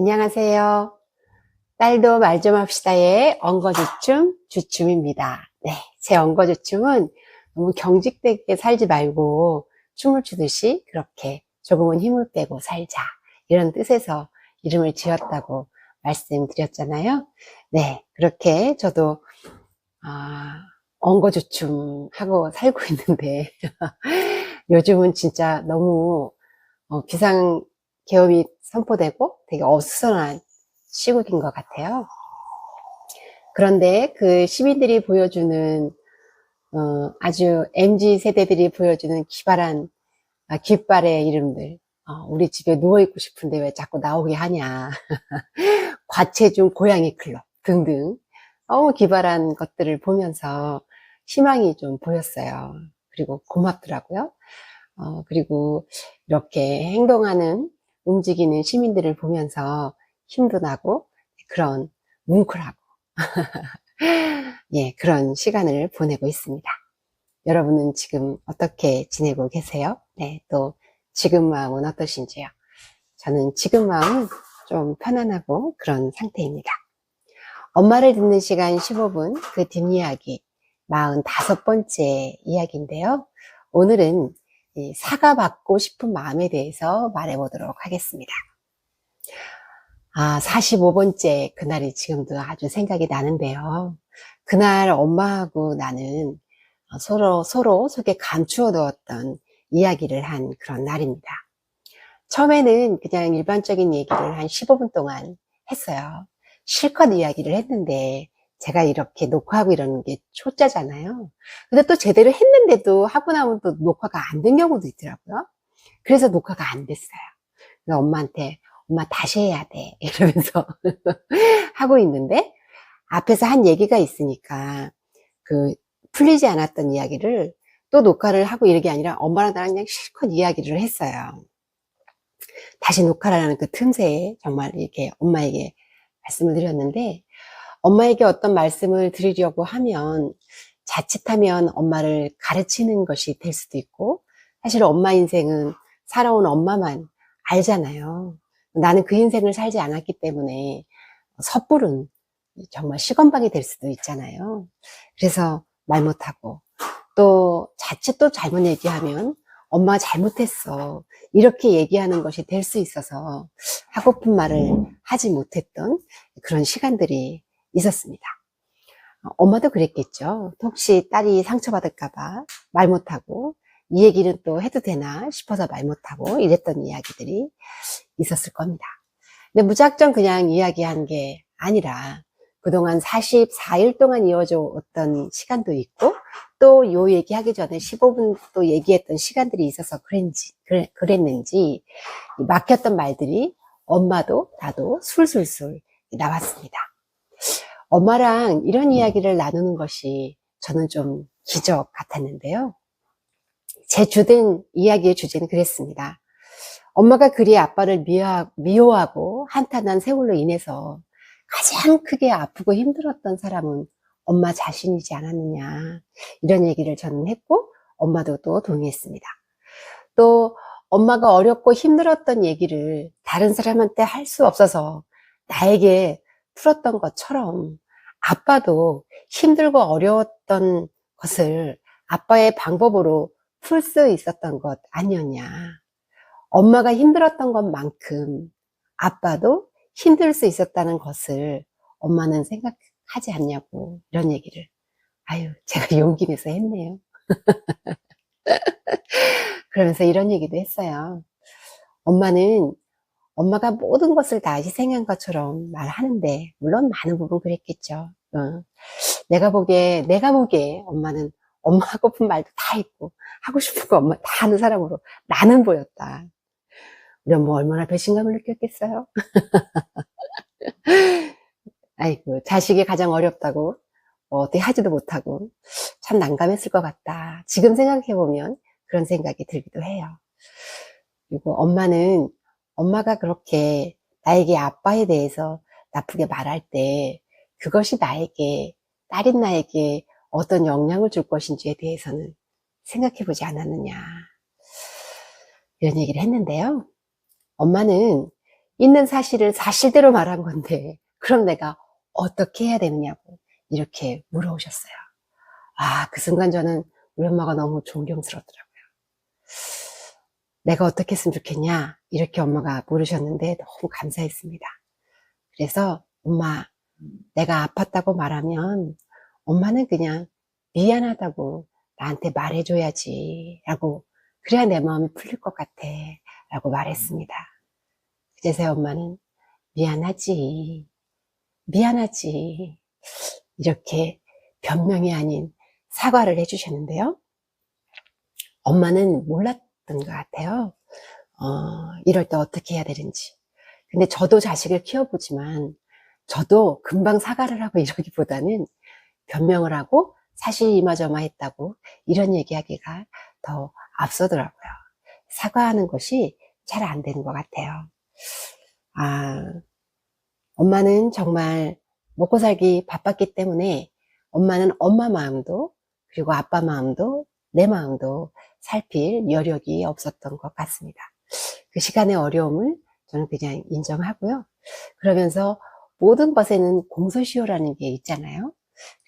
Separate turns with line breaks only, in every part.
안녕하세요. 딸도 말 좀 합시다의 엉거주춤 주춤입니다. 네, 제 엉거주춤은 너무 경직되게 살지 말고 춤을 추듯이 그렇게 조금은 힘을 빼고 살자, 이런 뜻에서 이름을 지었다고 말씀드렸잖아요. 네, 그렇게 저도 엉거주춤 하고 살고 있는데 요즘은 진짜 너무 비상계엄이 선포되고 되게 어수선한 시국인 것 같아요. 그런데 그 시민들이 보여주는 아주 MZ 세대들이 보여주는 기발한 깃발의 이름들, 우리 집에 누워있고 싶은데 왜 자꾸 나오게 하냐, 과체중 고양이 클럽 등등 너무 기발한 것들을 보면서 희망이 좀 보였어요. 그리고 고맙더라고요. 그리고 이렇게 행동하는, 움직이는 시민들을 보면서 힘도 나고 그런 뭉클하고 예, 그런 시간을 보내고 있습니다. 여러분은 지금 어떻게 지내고 계세요? 네, 또 지금 마음은 어떠신지요? 저는 지금 마음은 좀 편안하고 그런 상태입니다. 엄마를 듣는 시간 15분, 그 뒷이야기 45번째 이야기인데요. 오늘은 사과받고 싶은 마음에 대해서 말해보도록 하겠습니다. 45번째 그날이 지금도 아주 생각이 나는데요. 그날 엄마하고 나는 서로 속에 감추어 두었던 이야기를 한 그런 날입니다. 처음에는 그냥 일반적인 얘기를 한 15분 동안 했어요. 실컷 이야기를 했는데 제가 이렇게 녹화하고 이러는 게 초짜잖아요. 근데 또 제대로 했는데도 하고 나면 또 녹화가 안 된 경우도 있더라고요. 그래서 녹화가 안 됐어요. 그래서 엄마한테 엄마 다시 해야 돼 이러면서 하고 있는데 앞에서 한 얘기가 있으니까 그 풀리지 않았던 이야기를 또 녹화를 하고 이런 게 아니라 엄마랑 나랑 그냥 실컷 이야기를 했어요. 다시 녹화를 하는 그 틈새에 정말 이렇게 엄마에게 말씀을 드렸는데, 엄마에게 어떤 말씀을 드리려고 하면 자칫하면 엄마를 가르치는 것이 될 수도 있고, 사실 엄마 인생은 살아온 엄마만 알잖아요. 나는 그 인생을 살지 않았기 때문에 섣부른 정말 시건방이 될 수도 있잖아요. 그래서 말 못하고, 또 자칫 또 잘못 얘기하면 엄마 잘못했어, 이렇게 얘기하는 것이 될 수 있어서 하고픈 말을 하지 못했던 그런 시간들이 있었습니다. 엄마도 그랬겠죠. 혹시 딸이 상처받을까봐 말 못하고, 이 얘기는 또 해도 되나 싶어서 말 못하고 이랬던 이야기들이 있었을 겁니다. 근데 무작정 그냥 이야기한 게 아니라 그동안 44일 동안 이어져 왔던 시간도 있고, 또 요 얘기하기 전에 15분 또 얘기했던 시간들이 있어서 그랬는지 막혔던 말들이 엄마도 나도 술술술 나왔습니다. 엄마랑 이런 이야기를 나누는 것이 저는 좀 기적 같았는데요. 제 주된 이야기의 주제는 그랬습니다. 엄마가 그리 아빠를 미워하고 한탄한 세월로 인해서 가장 크게 아프고 힘들었던 사람은 엄마 자신이지 않았느냐, 이런 얘기를 저는 했고, 엄마도 또 동의했습니다. 또 엄마가 어렵고 힘들었던 얘기를 다른 사람한테 할 수 없어서 나에게 풀었던 것처럼 아빠도 힘들고 어려웠던 것을 아빠의 방법으로 풀 수 있었던 것 아니었냐. 엄마가 힘들었던 것만큼 아빠도 힘들 수 있었다는 것을 엄마는 생각하지 않냐고, 이런 얘기를 제가 용기 내서 했네요. 그러면서 이런 얘기도 했어요. 엄마가 모든 것을 다 희생한 것처럼 말하는데, 물론 많은 부분 그랬겠죠. 내가 보기에 엄마는 엄마 하고픈 말도 다 했고 하고 싶은 거 엄마 다 하는 사람으로 나는 보였다. 우리 엄마 얼마나 배신감을 느꼈겠어요. 자식이 가장 어렵다고 어떻게 하지도 못하고 참 난감했을 것 같다. 지금 생각해보면 그런 생각이 들기도 해요. 그리고 엄마가 그렇게 나에게 아빠에 대해서 나쁘게 말할 때 그것이 딸인 나에게 어떤 영향을 줄 것인지에 대해서는 생각해보지 않았느냐, 이런 얘기를 했는데요. 엄마는 있는 사실을 사실대로 말한 건데 그럼 내가 어떻게 해야 되느냐고 이렇게 물어오셨어요. 그 순간 저는 우리 엄마가 너무 존경스럽더라고요. 내가 어떻게 했으면 좋겠냐 이렇게 엄마가 물으셨는데 너무 감사했습니다. 그래서 엄마, 내가 아팠다고 말하면 엄마는 그냥 미안하다고 나한테 말해줘야지 라고, 그래야 내 마음이 풀릴 것 같아 라고 말했습니다. 그제서야 엄마는 미안하지 이렇게 변명이 아닌 사과를 해주셨는데요. 엄마는 몰랐던 것 같아요. 이럴 때 어떻게 해야 되는지. 근데 저도 자식을 키워보지만 저도 금방 사과를 하고 이러기보다는 변명을 하고 사실 이마저마했다고 이런 얘기하기가 더 앞서더라고요. 사과하는 것이 잘 안 되는 것 같아요. 엄마는 정말 먹고 살기 바빴기 때문에 엄마는 엄마 마음도 그리고 아빠 마음도 내 마음도 살필 여력이 없었던 것 같습니다. 그 시간의 어려움을 저는 그냥 인정하고요. 그러면서 모든 것에는 공소시효라는 게 있잖아요.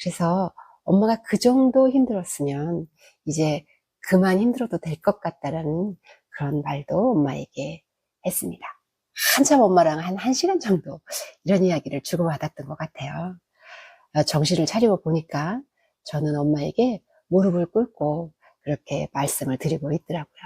그래서 엄마가 그 정도 힘들었으면 이제 그만 힘들어도 될 것 같다라는 그런 말도 엄마에게 했습니다. 한참 엄마랑 한 1시간 정도 이런 이야기를 주고받았던 것 같아요. 정신을 차리고 보니까 저는 엄마에게 무릎을 꿇고 그렇게 말씀을 드리고 있더라고요.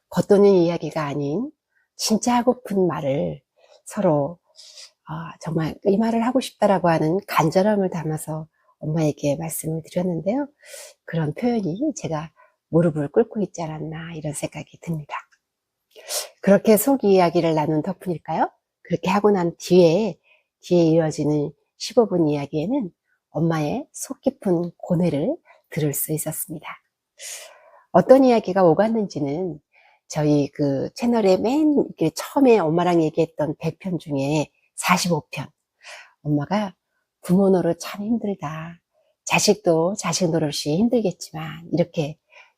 겉도는 이야기가 아닌 진짜 하고픈 말을 서로 정말 이 말을 하고 싶다라고 하는 간절함을 담아서 엄마에게 말씀을 드렸는데요. 그런 표현이 제가 무릎을 꿇고 있지 않았나 이런 생각이 듭니다. 그렇게 속 이야기를 나눈 덕분일까요? 그렇게 하고 난 뒤에 이어지는 15분 이야기에는 엄마의 속 깊은 고뇌를 들을 수 있었습니다. 어떤 이야기가 오갔는지는 저희 그 채널에 맨 처음에 엄마랑 얘기했던 100편 중에 45편. 엄마가 부모 노릇 참 힘들다. 자식도 자식 노릇이 힘들겠지만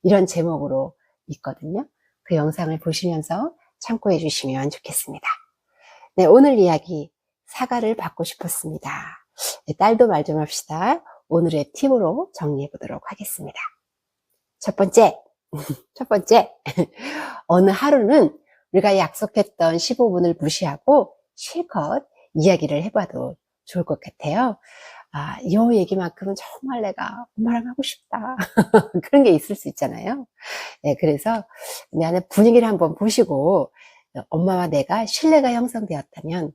이런 제목으로 있거든요. 그 영상을 보시면서 참고해 주시면 좋겠습니다. 네, 오늘 이야기 사과를 받고 싶었습니다. 네, 딸도 말 좀 합시다. 오늘의 팁으로 정리해 보도록 하겠습니다. 첫 번째, 어느 하루는 우리가 약속했던 15분을 무시하고 실컷 이야기를 해봐도 좋을 것 같아요. 이 얘기만큼은 정말 내가 엄마랑 하고 싶다. 그런 게 있을 수 있잖아요. 네, 그래서 나는 분위기를 한번 보시고 엄마와 내가 신뢰가 형성되었다면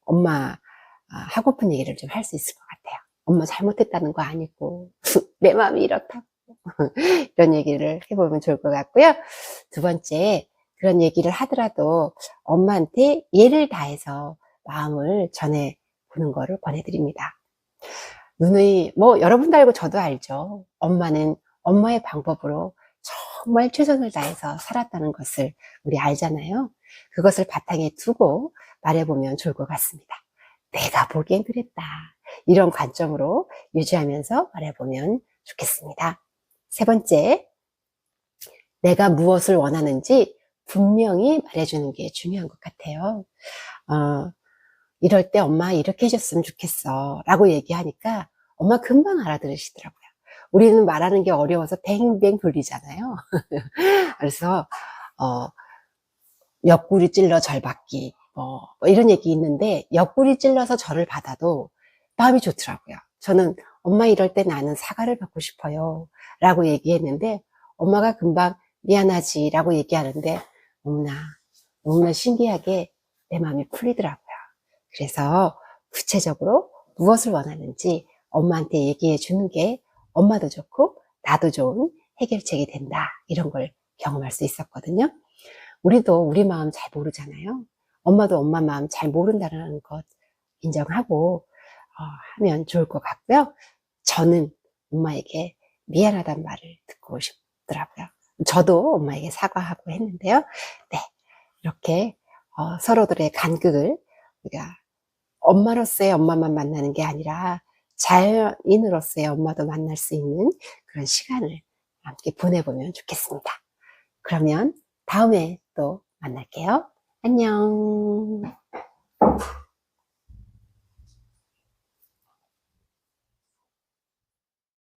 엄마 하고픈 얘기를 좀 할 수 있을 것 같아요. 엄마 잘못했다는 거 아니고 내 마음이 이렇다고 이런 얘기를 해보면 좋을 것 같고요. 두 번째, 그런 얘기를 하더라도 엄마한테 예를 다해서 마음을 전해보는 거를 권해드립니다. 여러분도 알고 저도 알죠. 엄마는 엄마의 방법으로 정말 최선을 다해서 살았다는 것을 우리 알잖아요. 그것을 바탕에 두고 말해보면 좋을 것 같습니다. 내가 보기엔 그랬다. 이런 관점으로 유지하면서 말해보면 좋겠습니다. 세 번째, 내가 무엇을 원하는지 분명히 말해주는 게 중요한 것 같아요. 이럴 때 엄마 이렇게 해줬으면 좋겠어 라고 얘기하니까 엄마 금방 알아들으시더라고요. 우리는 말하는 게 어려워서 뱅뱅 돌리잖아요. 그래서 옆구리 찔러 절 받기 뭐 이런 얘기 있는데 옆구리 찔러서 절을 받아도 마음이 좋더라고요. 저는 엄마 이럴 때 나는 사과를 받고 싶어요 라고 얘기했는데 엄마가 금방 미안하지 라고 얘기하는데 너무나 신기하게 내 마음이 풀리더라고요. 그래서 구체적으로 무엇을 원하는지 엄마한테 얘기해 주는 게 엄마도 좋고 나도 좋은 해결책이 된다 이런 걸 경험할 수 있었거든요. 우리도 우리 마음 잘 모르잖아요. 엄마도 엄마 마음 잘 모른다는 것 인정하고 하면 좋을 것 같고요. 저는 엄마에게 미안하다는 말을 듣고 싶더라고요. 저도 엄마에게 사과하고 했는데요. 네, 이렇게 서로들의 간극을 우리가 엄마로서의 엄마만 만나는 게 아니라 자연인으로서의 엄마도 만날 수 있는 그런 시간을 함께 보내보면 좋겠습니다. 그러면 다음에 또 만날게요. 안녕.